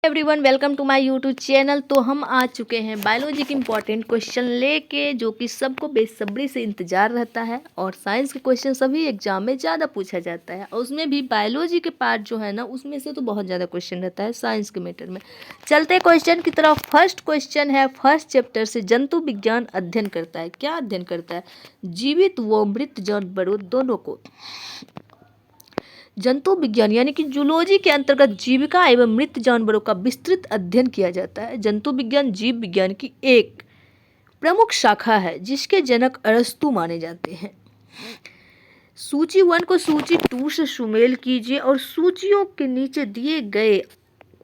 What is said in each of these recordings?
Everyone welcome to my YouTube channel. तो हम आ चुके हैं बायोलॉजी के इम्पॉर्टेंट क्वेश्चन लेके, जो कि सबको बेसब्री से इंतज़ार रहता है। और साइंस के क्वेश्चन सभी एग्जाम में ज़्यादा पूछा जाता है, और उसमें भी बायोलॉजी के पार्ट जो है ना, उसमें से तो बहुत ज़्यादा क्वेश्चन रहता है साइंस के मैटर में। चलते क्वेश्चन की तरफ। फर्स्ट क्वेश्चन है, फर्स्ट चैप्टर से जंतु विज्ञान अध्ययन करता है। क्या अध्ययन करता है? जीवित व मृत जानवरों दोनों को। जंतु विज्ञान यानी कि जूलॉजी के अंतर्गत जीविका एवं मृत जानवरों का विस्तृत अध्ययन किया जाता है। जंतु विज्ञान जीव विज्ञान की एक प्रमुख शाखा है, जिसके जनक अरस्तु माने जाते हैं। सूची 1 को सूची 2 से सुमेल कीजिए और सूचियों के नीचे दिए गए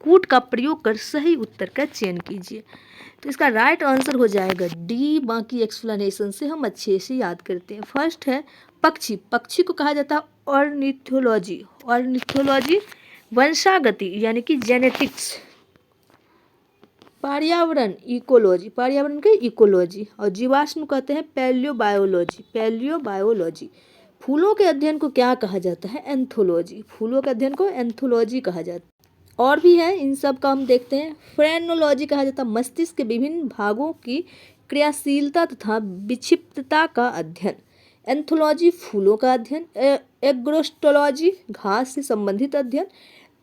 कूट का प्रयोग कर सही उत्तर का चयन कीजिए। तो इसका राइट आंसर हो जाएगा डी। बाकी एक्सप्लेनेशन से हम अच्छे से याद करते हैं। फर्स्ट है पक्षी। पक्षी को कहा जाता है ऑर्निथोलॉजी। ऑर्निथोलॉजी वंशागति यानी कि जेनेटिक्स। पर्यावरण इकोलॉजी, पर्यावरण के इकोलॉजी। और जीवाश्म कहते हैं पैलियोबायोलॉजी, पैलियोबायोलॉजी। फूलों के अध्ययन को क्या कहा जाता है? एंथोलॉजी। फूलों के अध्ययन को एंथोलॉजी कहा जाता है। और भी है, इन सब का हम देखते हैं। फ्रेनोलॉजी कहा जाता है मस्तिष्क के विभिन्न भागों की क्रियाशीलता तथा विक्षिप्तता का अध्ययन। एंथोलॉजी फूलों का अध्ययन। एग्रोस्टोलॉजी घास से संबंधित अध्ययन।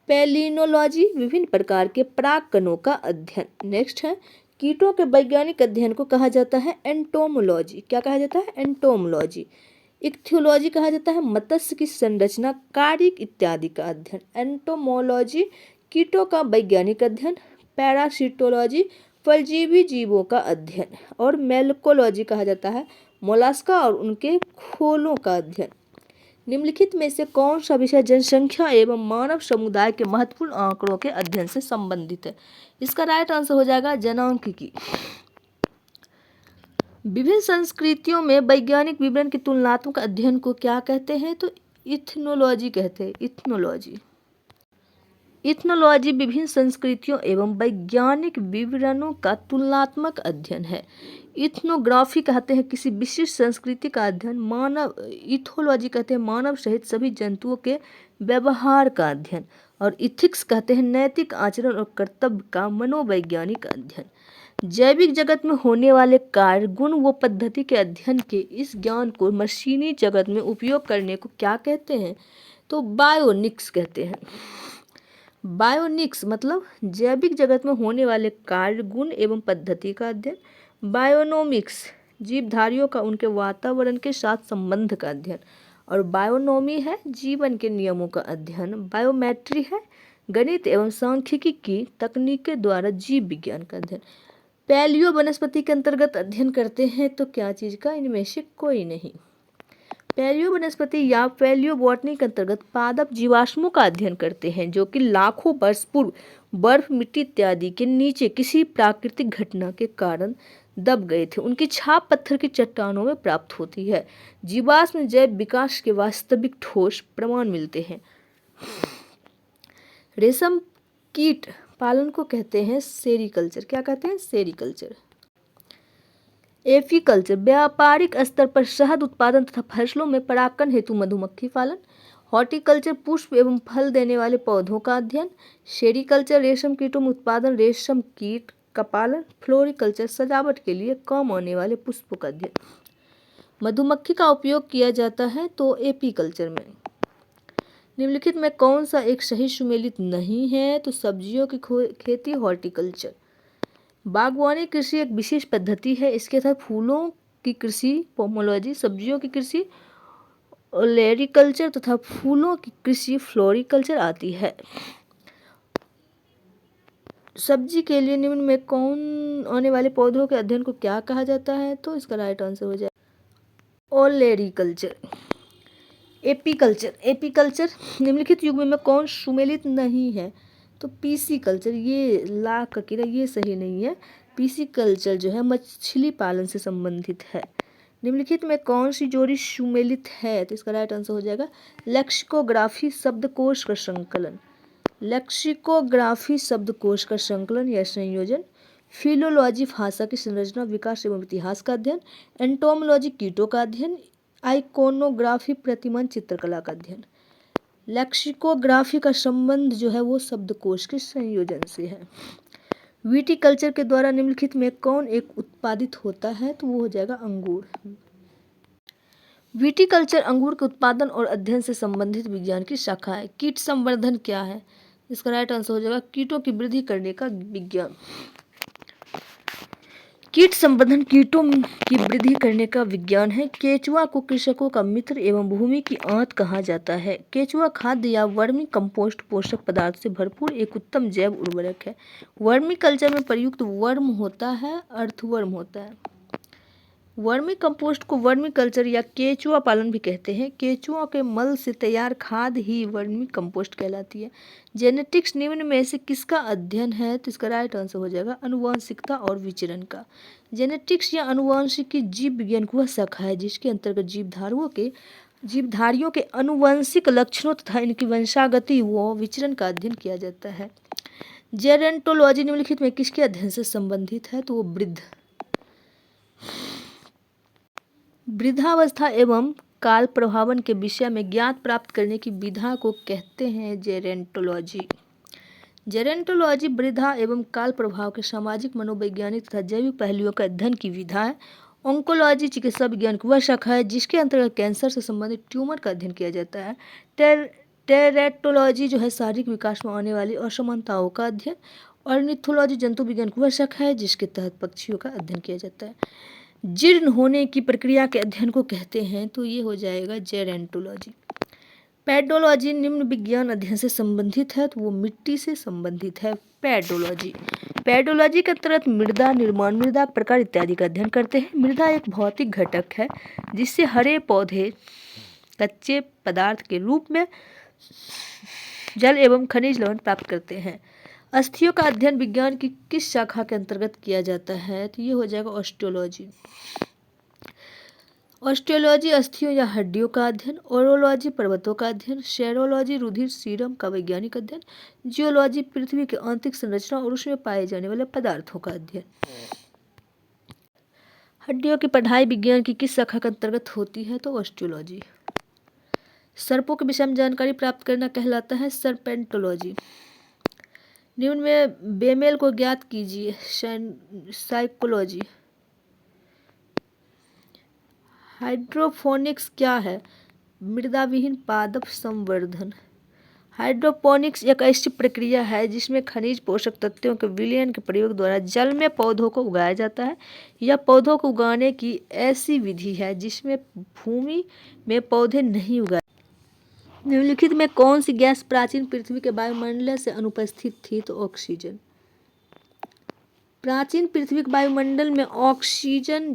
पेलिनोलॉजी विभिन्न प्रकार के परागकणों का अध्ययन। नेक्स्ट है कीटों के वैज्ञानिक अध्ययन को कहा जाता है एंटोमोलॉजी। क्या कहा जाता है? एंटोमोलॉजी। इक्थियोलॉजी कहा जाता है मत्स्य की संरचना, कार्य इत्यादि का अध्ययन। एंटोमोलॉजी कीटों का वैज्ञानिक अध्ययन। पैरासिटोलॉजी परजीवी जीवों का अध्ययन। और मेलकोलॉजी कहा जाता है मोलास्का और उनके खोलों का अध्ययन। निम्नलिखित में से कौन सा विषय जनसंख्या एवं मानव समुदाय के महत्वपूर्ण आंकड़ों के अध्ययन से संबंधित है? इसका राइट आंसर हो जाएगा जनांकिकी। विभिन्न संस्कृतियों में वैज्ञानिक विवरण के तुलनात्मक अध्ययन को क्या कहते हैं? तो इथनोलॉजी कहते हैं। इथनोलॉजी। इथनोलॉजी विभिन्न संस्कृतियों एवं वैज्ञानिक विवरणों का तुलनात्मक अध्ययन है। इथनोग्राफी कहते हैं किसी विशिष्ट संस्कृति का अध्ययन। मानव इथोलॉजी कहते हैं मानव सहित सभी जंतुओं के व्यवहार का अध्ययन। और इथिक्स कहते हैं नैतिक आचरण और कर्तव्य का मनोवैज्ञानिक अध्ययन। जैविक जगत में होने वाले कार्य, गुण व पद्धति के अध्ययन के इस ज्ञान को मशीनी जगत में उपयोग करने को क्या कहते हैं? तो बायोनिक्स कहते हैं। बायोनिक्स मतलब जैविक जगत में होने वाले कार्य, गुण एवं पद्धति का अध्ययन। बायोनोमिक्स जीवधारियों का उनके वातावरण के साथ संबंध का अध्ययन। और बायोनोमी है जीवन के नियमों का अध्ययन। बायोमेट्री है गणित एवं सांख्यिकी की तकनीकें द्वारा जीव विज्ञान का अध्ययन। पैलियो वनस्पति के अंतर्गत अध्ययन करते हैं तो क्या चीज का? इनमें से कोई नहीं। पैलियो वनस्पति या पैलियो बॉटनी के अंतर्गत पादप जीवाश्मों का अध्ययन करते हैं, जो कि लाखों वर्ष पूर्व बर्फ, मिट्टी इत्यादि के नीचे किसी प्राकृतिक घटना के कारण दब गए थे। उनकी छाप पत्थर की चट्टानों में प्राप्त होती है। जीवाश्म जैव विकास के वास्तविक ठोस प्रमाण मिलते हैं। रेशम कीट पालन को कहते हैं सेरीकल्चर। क्या कहते हैं? सेरीकल्चर। एपीकल्चर व्यापारिक स्तर पर शहद उत्पादन तथा फसलों में परागकण हेतु मधुमक्खी पालन। हॉर्टिकल्चर पुष्प एवं फल देने वाले पौधों का अध्ययन। सेरीकल्चर रेशम कीटों में उत्पादन, रेशम कीट का पालन। फ्लोरिकल्चर सजावट के लिए काम आने वाले पुष्पों का अध्ययन। मधुमक्खी का उपयोग किया जाता है तो एपीकल्चर में। निम्नलिखित में कौन सा एक सही सुमेलित नहीं है? तो सब्जियों की खेती हॉर्टिकल्चर। बागवानी कृषि एक विशेष पद्धति है। इसके तहत फूलों की कृषि पोमोलॉजी, सब्जियों की कृषि ओलेरिकल्चर तथा फूलों की कृषि फ्लोरिकल्चर आती है। सब्जी के लिए निम्न में कौन आने वाले पौधों के अध्ययन को क्या कहा जाता है? तो इसका राइट आंसर हो जाए ओलेरिकल्चर। एपीकल्चर। एपीकल्चर निम्नलिखित युग्म में कौन सुमेलित नहीं है? तो पीसी कल्चर, ये ला ककीरा ये सही नहीं है। पीसी कल्चर जो है मछली पालन से संबंधित है। निम्नलिखित में कौन सी जोड़ी सुमेलित है? तो इसका राइट आंसर हो जाएगा लेक्सिकोग्राफी शब्दकोश का संकलन। लेक्सिकोग्राफी शब्दकोश का संकलन या संयोजन। फिलोलॉजी भाषा की संरचना, विकास एवं इतिहास का अध्ययन। एंटोमोलॉजी कीटों का अध्ययन। आइकोनोग्राफी प्रतिमान चित्रकला का अध्ययन। लेक्सिकोग्राफी का संबंध जो है वो शब्दकोश के संयोजन से है। विटिकल्चर के द्वारा निम्नलिखित में कौन एक उत्पादित होता है, तो वो हो जाएगा अंगूर। विटिकल्चर अंगूर के उत्पादन और अध्ययन से संबंधित विज्ञान की शाखा है। कीट संवर्धन क्या है, इसका राइट आंसर हो जाएगा कीटों की वृद्धि करने का विज्ञान। कीट संवर्धन कीटों की वृद्धि करने का विज्ञान है। केचुआ को कृषकों का मित्र एवं भूमि की आंत कहा जाता है। केचुआ खाद्य या वर्मी कंपोस्ट पोषक पदार्थ से भरपूर एक उत्तम जैव उर्वरक है। वर्मी कल्चर में प्रयुक्त वर्म होता है, अर्थवर्म होता है। वर्मी कंपोस्ट को वर्मी कल्चर या केचुआ पालन भी कहते हैं। केचुआ के मल से तैयार खाद ही वर्मी कंपोस्ट कहलाती है। जेनेटिक्स निम्न में से किसका अध्ययन है, तो इसका राइट आंसर हो जाएगा अनुवांशिकता और विचरण का। जेनेटिक्स या अनुवांशिकी जीव विज्ञान की वह शाखा है जिसके अंतर्गत जीवधारियों के अनुवांशिक लक्षणों तथा इनकी वंशागति व विचरण का अध्ययन किया जाता है। जेरेंटोलॉजी निम्नलिखित में किसके अध्ययन से संबंधित है, तो वो वृद्धावस्था एवं काल प्रभावन के विषय में ज्ञात प्राप्त करने की विधा को कहते हैं जेरेंटोलॉजी। जेरेंटोलॉजी वृद्धा एवं काल प्रभाव के सामाजिक, मनोवैज्ञानिक तथा जैविक पहलुओं का अध्ययन की विधा है। ऑन्कोलॉजी चिकित्सा विज्ञान की वह शाखा है जिसके अंतर्गत कैंसर से संबंधित ट्यूमर का अध्ययन किया जाता है। टेरेटोलॉजी जो है शारीरिक विकास में आने वाली असमानताओं का अध्ययन। ऑर्निथोलॉजी जंतु विज्ञान की वह शाखा है जिसके तहत पक्षियों का अध्ययन किया जाता है। जीर्ण होने की प्रक्रिया के अध्ययन को कहते हैं, तो ये हो जाएगा जेरेंटोलॉजी। पेडोलॉजी निम्न विज्ञान अध्ययन से संबंधित है, तो वो मिट्टी से संबंधित है। पेडोलॉजी के तहत मृदा निर्माण, मृदा प्रकार इत्यादि का अध्ययन करते हैं। मृदा एक भौतिक घटक है जिससे हरे पौधे कच्चे पदार्थ के रूप में जल एवं खनिज लवण प्राप्त करते हैं। अस्थियों का अध्ययन विज्ञान की किस शाखा के अंतर्गत किया जाता है, तो ये हो जाएगा ऑस्टियोलॉजी। ऑस्टियोलॉजी अस्थियों या हड्डियों का अध्ययन। ओरोलॉजी पर्वतों का अध्ययन। सेरोलॉजी रुधिर सीरम का वैज्ञानिक अध्ययन। जियोलॉजी पृथ्वी की आंतरिक संरचना और उसमें पाए जाने वाले पदार्थों का अध्ययन। हड्डियों की पढ़ाई विज्ञान की किस शाखा के अंतर्गत होती है, तो ऑस्टियोलॉजी। सर्पों के विषय में जानकारी प्राप्त करना कहलाता है सर्पेंटोलॉजी। निम्न में बेमेल को ज्ञात कीजिए, साइकोलॉजी। हाइड्रोपोनिक्स क्या है, मृदा विहीन पादप संवर्धन। हाइड्रोपोनिक्स एक ऐसी प्रक्रिया है जिसमें खनिज पोषक तत्वों के विलयन के प्रयोग द्वारा जल में पौधों को उगाया जाता है। यह पौधों को उगाने की ऐसी विधि है जिसमें भूमि में पौधे नहीं उगाए। निम्नलिखित में कौन सी गैस प्राचीन पृथ्वी के वायुमंडल से अनुपस्थित थी, तो ऑक्सीजन। प्राचीन पृथ्वी के वायुमंडल में ऑक्सीजन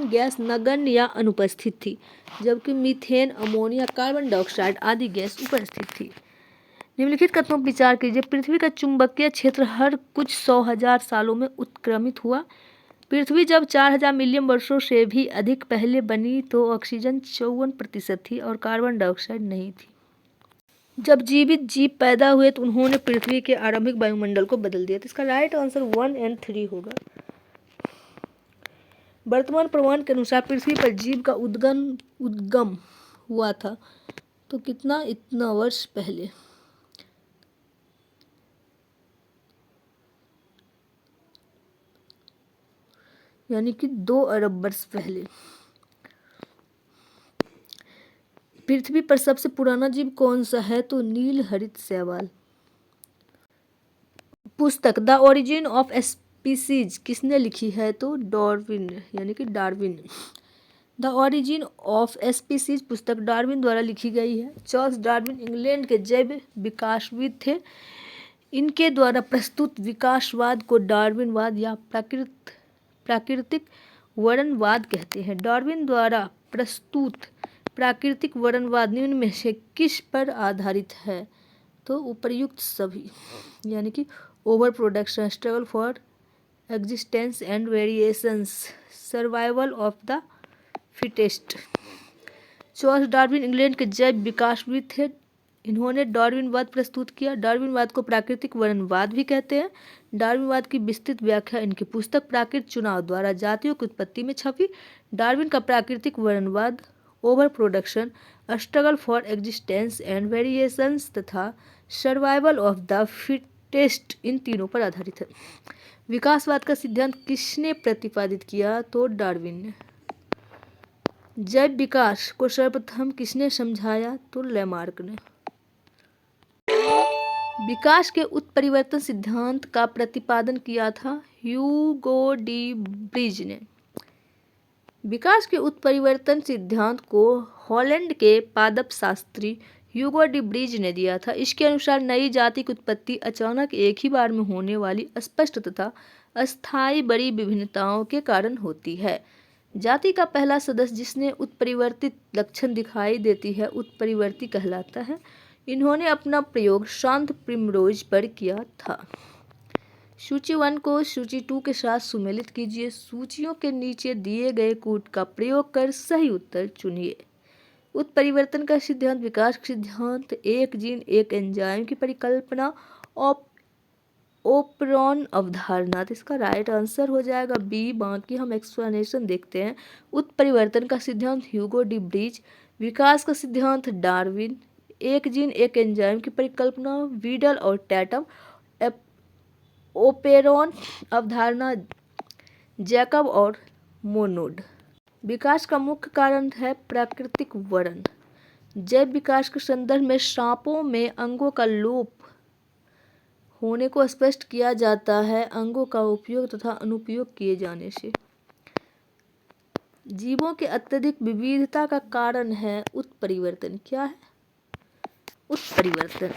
गैस नगण्य या अनुपस्थित थी, जबकि मीथेन, अमोनिया, कार्बन डाइऑक्साइड आदि गैस उपस्थित थी। निम्नलिखित कथनों पर विचार कीजिए। पृथ्वी का चुंबकीय क्षेत्र हर कुछ 100,000 सालों में उत्क्रमित हुआ। पृथ्वी जब 4,000 मिलियन वर्षों से भी अधिक पहले बनी तो ऑक्सीजन 54% थी और कार्बन डाइऑक्साइड नहीं थी। जब जीवित जीव पैदा हुए तो उन्होंने पृथ्वी के आरंभिक वायुमंडल को बदल दिया। तो इसका राइट आंसर 1 और 3 होगा। वर्तमान प्रमाण के अनुसार पृथ्वी पर जीव का उद्गम हुआ था, तो इतना वर्ष पहले, यानी कि 2 अरब वर्ष पहले। पृथ्वी पर सबसे पुराना जीव कौन सा है, तो नील हरित शैवाल। पुस्तक द ओरिजिन ऑफ स्पीसीज किसने लिखी है, तो डार्विन, यानी कि Darwin. The origin of species पुस्तक डार्विन द्वारा लिखी गई है। चार्ल्स डार्विन इंग्लैंड के जैव विकासविद थे। इनके द्वारा प्रस्तुत विकासवाद को डार्विनवाद या प्राकृतिक वर्णनवाद कहते हैं। डार्विन द्वारा प्रस्तुत प्राकृतिक वर्णनवाद निम्न में से किस पर आधारित है, तो उपर्युक्त सभी, यानी कि over production, struggle for existence and variations, survival of the fittest. Charles Darwin England के जैव विकासविद थे। इन्होंने डार्विनवाद प्रस्तुत किया। डार्विनवाद को प्राकृतिक वर्णनवाद भी कहते हैं। डार्विनवाद की विस्तृत व्याख्या इनकी पुस्तक प्राकृतिक चुनाव द्वारा जातियों की उत्पत्ति में छपी। डार्विन का प्राकृतिक वर्णनवाद over production struggle for existence and variations तथा सर्वाइवल ऑफ द फिटेस्ट, इन तीनों पर आधारित है। विकासवाद का सिद्धांत किसने प्रतिपादित किया? तो डार्विन ने। जैव विकास को सर्वप्रथम किसने समझाया? तो लैमार्क ने। विकास के उत्परिवर्तन सिद्धांत का प्रतिपादन किया था ह्यूगो डी ब्रिज ने। विकास के उत्परिवर्तन सिद्धांत को हॉलैंड के पादप शास्त्री ह्यूगो डी ब्रिज ने दिया था। इसके अनुसार नई जाति की उत्पत्ति अचानक एक ही बार में होने वाली स्पष्ट तथा अस्थायी बड़ी विभिन्नताओं के कारण होती है। जाति का पहला सदस्य जिसने उत्परिवर्तित लक्षण दिखाई देती है उत्परिवर्ती कहलाता है। इन्होंने अपना प्रयोग शांत प्रिमरोज पर किया था। सूची 1 को सूची 2 के साथ सुमेलित कीजिए। सूचियों के नीचे दिए गए कूट का प्रयोग कर सही उत्तर चुनिए। उत्परिवर्तन का सिद्धांत, विकास का सिद्धांत, एक जीन एक एंजाइम की परिकल्पना, ओपेरॉन अवधारणा। तो इसका राइट आंसर हो जाएगा बी। बाकी हम एक्सप्लेनेशन देखते हैं। उत्परिवर्तन का सिद्धांत ह्यूगो डी ब्रिज, विकास का सिद्धांत डार्विन, एक जीन एक एंजाइम की परिकल्पना वीडल और टैटम, ओपेरॉन अवधारणा जैकब और मोनोड। विकास का मुख्य कारण है प्राकृतिक वर्ण। जैव विकास के संदर्भ में सांपों में अंगों का लोप होने को स्पष्ट किया जाता है अंगों का उपयोग तथा अनुपयोग किए जाने से। जीवों के अत्यधिक विविधता का कारण है उत्परिवर्तन। क्या है? उत्परिवर्तन।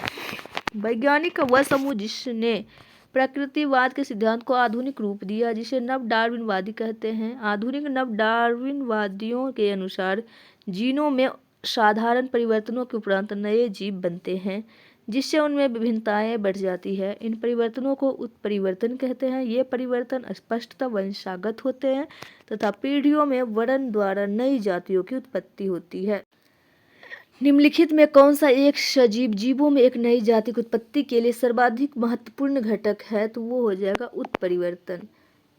वैज्ञानिक का वह समूह जिसने प्रकृतिवाद के सिद्धांत को आधुनिक रूप दिया, जिसे नव डार्विनवादी कहते हैं। आधुनिक नव डार्विनवादियों के अनुसार जीनों में साधारण परिवर्तनों के उपरांत नए जीव बनते हैं, जिससे उनमें विभिन्नताएं बढ़ जाती है। इन परिवर्तनों को उत्परिवर्तन कहते हैं। ये परिवर्तन स्पष्टतः वंशागत होते हैं तथा पीढ़ियों में वर्ण द्वारा नई जातियों की उत्पत्ति होती है। निम्नलिखित में कौन सा एक सजीव जीवों में एक नई जाति की उत्पत्ति के लिए सर्वाधिक महत्वपूर्ण घटक है? तो वो हो जाएगा उत्परिवर्तन।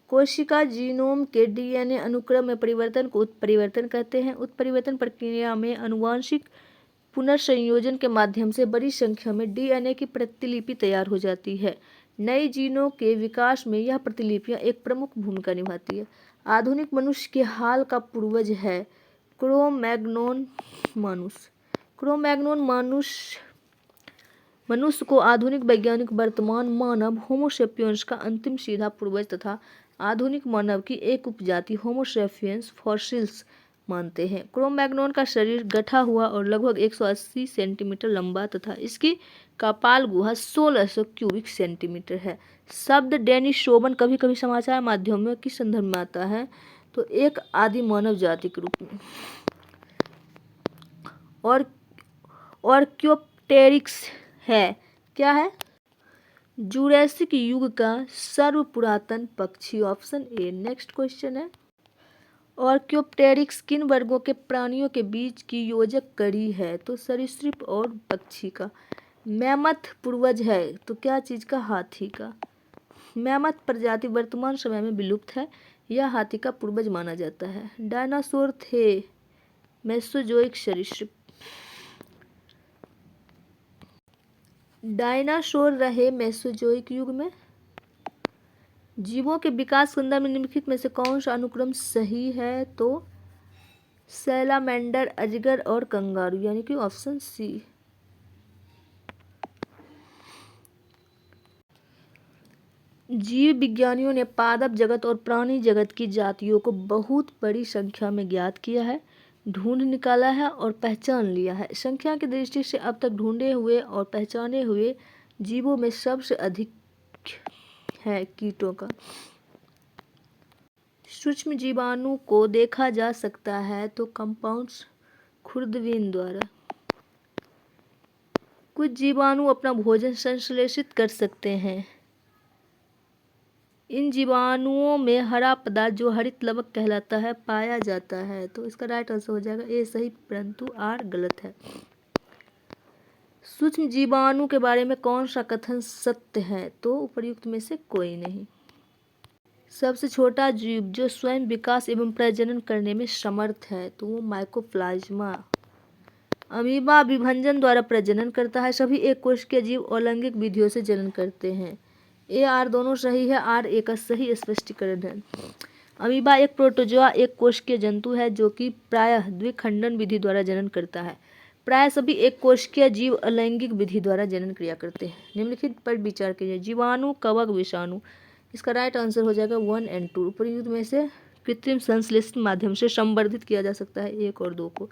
कोशिका जीनोम के डीएनए अनुक्रम में परिवर्तन को उत्परिवर्तन कहते हैं। उत्परिवर्तन प्रक्रिया में आनुवांशिक पुनर्संयोजन के माध्यम से बड़ी संख्या में डीएनए की प्रतिलिपि तैयार हो जाती है। नई जीनों के विकास में यह प्रतिलिपियां एक प्रमुख भूमिका निभाती है। आधुनिक मनुष्य के हाल का पूर्वज है क्रो-मैग्नोन मनुष्य। क्रो-मैग्नोन मनुष्य को आधुनिक वैज्ञानिक वर्तमान मानव होमोसेपियंस का अंतिम सीधा पूर्वज तथा आधुनिक मानव की एक उपजाति होमोसेपियंस फॉसिल्स मानते हैं। क्रो-मैग्नोन का शरीर गठा हुआ और लगभग 180 सेंटीमीटर लंबा तथा इसकी कपाल गुहा 1600 क्यूबिक सेंटीमीटर है। शब्द डेनिसोवन कभी कभी समाचार माध्यमों के संदर्भ में आता है, तो एक आदि मानव जाति के रूप में। और क्योप्टेरिक्स है। क्या है? जुरैसिक युग का सर्वपुरातन पक्षी। Option A. नेक्स्ट क्वेश्चन है, और क्योप्टेरिक्स किन वर्गों के प्राणियों के बीच की योजक कड़ी है? तो सरीसृप और पक्षी का। मैमथ पूर्वज है, तो क्या चीज़ का? हाथी का। मैमथ प्रजाति वर्तमान समय में विलुप्त है। यह हाथी का पूर्वज माना जाता है। डायनासोर थे मेसोजोइक सरीसृप। डायनासोर रहे मेसोजोइक युग में। जीवों के विकास के संदर्भ में निम्नलिखित में से कौन सा अनुक्रम सही है? तो सैलामेंडर, अजगर और कंगारू, यानी कि ऑप्शन सी। जीव विज्ञानियों ने पादप जगत और प्राणी जगत की जातियों को बहुत बड़ी संख्या में ज्ञात किया है, ढूंढ निकाला है और पहचान लिया है। संख्या की दृष्टि से अब तक ढूंढे हुए और पहचाने हुए जीवों में सबसे अधिक है कीटों का। सूक्ष्म जीवाणु को देखा जा सकता है तो कंपाउंड्स खुर्दबीन द्वारा। कुछ जीवाणु अपना भोजन संश्लेषित कर सकते हैं। इन जीवाणुओं में हरा पदार्थ जो हरित लवक कहलाता है पाया जाता है। तो इसका राइट आंसर हो जाएगा ए सही, परंतु आर गलत है। सूक्ष्म जीवाणु के बारे में कौन सा कथन सत्य है? तो उपर्युक्त में से कोई नहीं। सबसे छोटा जीव जो स्वयं विकास एवं प्रजनन करने में समर्थ है, तो वो माइकोप्लाज्मा। अमीबा विभंजन द्वारा प्रजनन करता है। सभी एक कोशिकीय जीव अलैंगिक विधियों से जनन करते हैं। ए आर दोनों सही है, आर ए का सही स्पष्टीकरण है। अमीबा एक प्रोटोजोआ एक कोशिकीय जंतु है जो कि प्रायः द्विखंडन विधि द्वारा जनन करता है। प्राय सभी एक कोशिकीय जीव अलैंगिक विधि द्वारा जनन क्रिया करते हैं। निम्नलिखित पर विचार कीजिए। जीवाणु, कवक, विषाणु। इसका राइट आंसर हो जाएगा 1 और 2। उपयुक्त में से कृत्रिम संश्लेषण माध्यम से संवर्धित किया जा सकता है 1 और 2 को।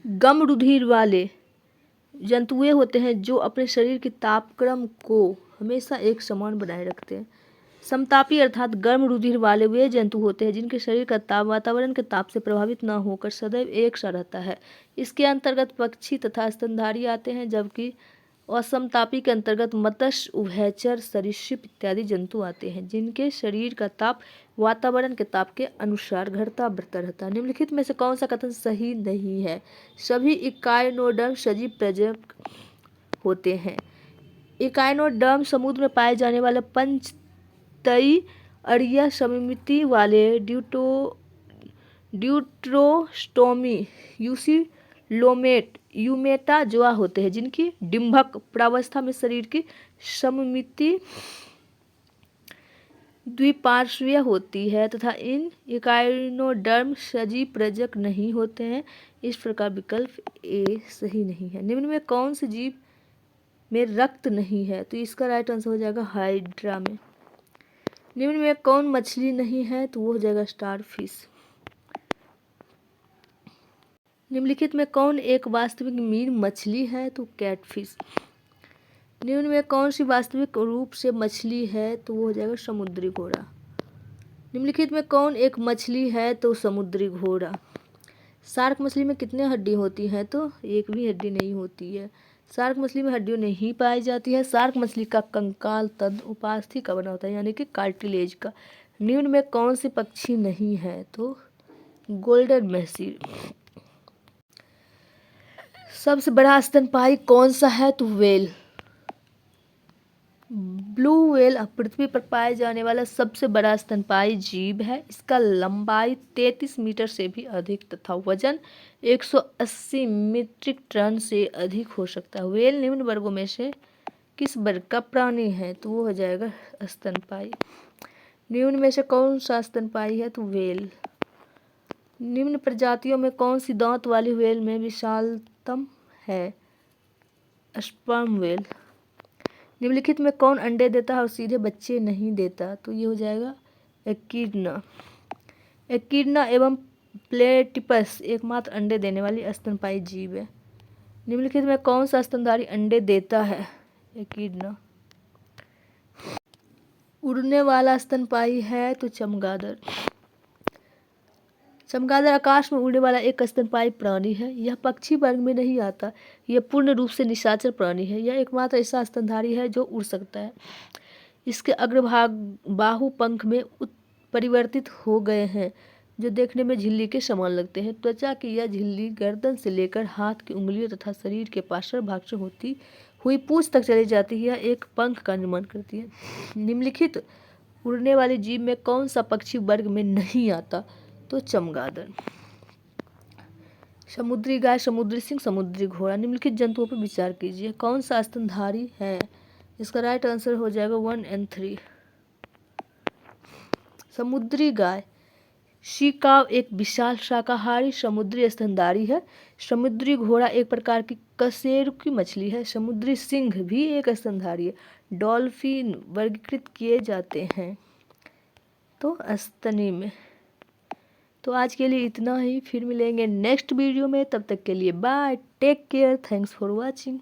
गम रुधिर वाले जंतु वे होते हैं जो अपने शरीर के तापक्रम को हमेशा एक समान बनाए रखते हैं। समतापी अर्थात गर्म रुधिर वाले वे जंतु होते हैं जिनके शरीर का ताप वातावरण के ताप से प्रभावित न होकर सदैव एक सा रहता है। इसके अंतर्गत पक्षी तथा स्तनधारी आते हैं, जबकि असमतापी के अंतर्गत मत्स्य, उभयचर, सरीसृप इत्यादि जंतु आते हैं जिनके शरीर का ताप वातावरण के ताप के अनुसार घटता बढ़ता रहता है। निम्नलिखित में से कौन सा कथन सही नहीं है? सभी इकाइनोडर्म सजीव प्रजनक होते हैं। इकाइनोडर्म समुद्र में पाए जाने वाले पंचतई अरिया समिति वाले ड्यूटरोस्टोमी यूमेटाजोआ होते हैं जिनकी डिंभक प्रावस्था में शरीर की सममिति द्विपार्श्वीय होती है तथा इन इकाइनोडर्म सजीव प्रजनक नहीं होते हैं। इस प्रकार विकल्प ए सही नहीं है। निम्न में कौन से जीव में रक्त नहीं है? तो इसका राइट आंसर हो जाएगा हाइड्रा में। निम्न में कौन मछली नहीं है? तो वो हो जाएगा स्टारफिश। निम्नलिखित में कौन एक वास्तविक मीन मछली है? तो कैटफिश। निम्न में कौन सी वास्तविक रूप से मछली है? तो वो हो जाएगा समुद्री घोड़ा। निम्नलिखित में कौन एक मछली है? तो समुद्री घोड़ा। शार्क मछली में कितने हड्डी होती हैं? तो एक भी हड्डी नहीं होती है। शार्क मछली में हड्डियाँ नहीं पाई जाती है। शार्क मछली का कंकाल तद उपास्थि का बना होता है, यानी कि कार्टिलेज का। निम्न में कौन सी पक्षी नहीं है? तो गोल्डन महसीर। सबसे बड़ा स्तनपायी कौन सा है? तो व्हेल। ब्लू व्हेल पृथ्वी पर पाए जाने वाला सबसे बड़ा स्तनपायी जीव है। इसका लंबाई 33 मीटर से भी अधिक तथा वजन 180 मीट्रिक टन से अधिक हो सकता है। व्हेल निम्न वर्गों में से किस वर्ग का प्राणी है? तो वो हो जाएगा स्तनपायी। निम्न में से कौन सा स्तनपायी है? तो व्हेल। निम्न प्रजातियों में कौन सी दांत वाली व्हेल में विशालतम है? Sperm whale. निम्नलिखित में कौन अंडे देता है और सीधे बच्चे नहीं देता? तो ये हो जाएगा एकिडना। एकिडना एवं प्लेटिपस एकमात्र अंडे देने वाली स्तनपायी जीव है। निम्नलिखित में कौन सा स्तनधारी अंडे देता है? एकिडना। उड़ने वाला स्तनपायी है तो चमगादड़। चमगादड़ आकाश में उड़ने वाला एक स्तनपायी प्राणी है। यह पक्षी वर्ग में नहीं आता। यह पूर्ण रूप से निशाचर प्राणी है। यह एकमात्र ऐसा स्तनधारी है जो उड़ सकता है। इसके अग्रभाग बाहु पंख में परिवर्तित हो गए हैं जो देखने में झिल्ली के समान लगते हैं। त्वचा की यह झिल्ली गर्दन से लेकर हाथ की उंगलियों तथा शरीर के पार्श्व भाग से होती हुई पूंछ तक चली जाती है। यह एक पंख का निर्माण करती है। निम्नलिखित उड़ने वाले जीव में कौन सा पक्षी वर्ग में नहीं आता? तो चमगादड़। समुद्री गाय, समुद्री सिंह, समुद्री घोड़ा। निम्नलिखित जंतुओं पर विचार कीजिए। कौन सा स्तनधारी है? इसका राइट आंसर हो जाएगा 1 और 3। समुद्री गाय। शिकाव एक विशाल शाकाहारी समुद्री स्तनधारी है। समुद्री घोड़ा एक प्रकार की कशेरुकी मछली है। समुद्री सिंह भी एक स्तनधारी है। डॉल्फिन वर्गीकृत किए जाते हैं तो स्तनी में। तो आज के लिए इतना ही, फिर मिलेंगे नेक्स्ट वीडियो में। तब तक के लिए bye, take care, thanks for watching.